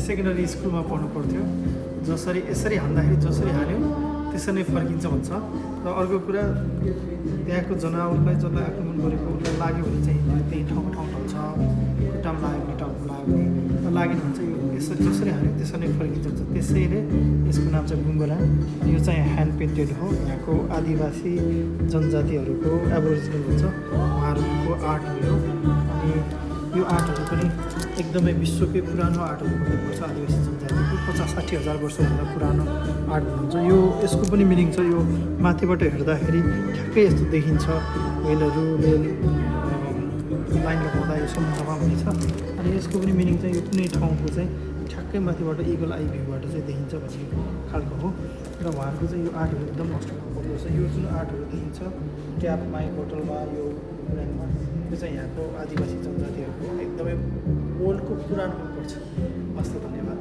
Secondary स्कुलमा पढ्नु पर्थ्यो। जसरी यसरी हान्दाखेरि जसरी हान्यो त्यसरी नै फर्किन्छ भन्छ। र अर्को कुरा त्यहाँको जनावरलाई जसलाई आक्रमण गरेको उसलाई लाग्यो भने चाहिँ त्यही ठाउँमा ढल्छ, खुट्टामा लाग्यो भने टाउकोमा लाग्यो भने लागेन भने चाहिँ यो यसरी जसरी हान्यो त्यसरी नै फर्किन्छ भन्छ। त्यसैले यसको नाम चाहिँ बुङ्गोरा। यो चाहिँ ह्यान्ड पेन्टेड हो। यहाँको आदिवासी जनजातिहरूको एबोरिजिनल हुन्छ उहाँहरूको आर्ट हो यो। अनि यो आर्टहरू पनि एकदमै विश्वकै पुरानो आर्टहरू हुनुपर्छ। आदिवासी जनजातिको 50-60 हजार वर्षभन्दा पुरानो आर्ट हुन्छ यो। यसको पनि मिनिङ छ। यो माथिबाट हेर्दाखेरि ठ्याक्कै यस्तो देखिन्छ, वेलहरू लाइन लगाउँदा यो समुद्रमा हुनेछ। अनि यसको पनि मिनिङ चाहिँ यो कुनै ठाउँको चाहिँ ठ्याक्कै माथिबाट इगल आई भ्यूबाट चाहिँ देखिन्छ भन्ने खालको हो। र उहाँहरूको चाहिँ यो आर्टहरू एकदम अस्ट्रेलियाको छ। यो जुन आर्टहरू देखिन्छ क्यापमा, बोटलमा, यो ऱ्याङमा, यो चाहिँ यहाँको आदिवासी जनजातिहरूको एकदमै वर्ल्डको पुरानो मनपर्छ। हस्त धन्यवाद।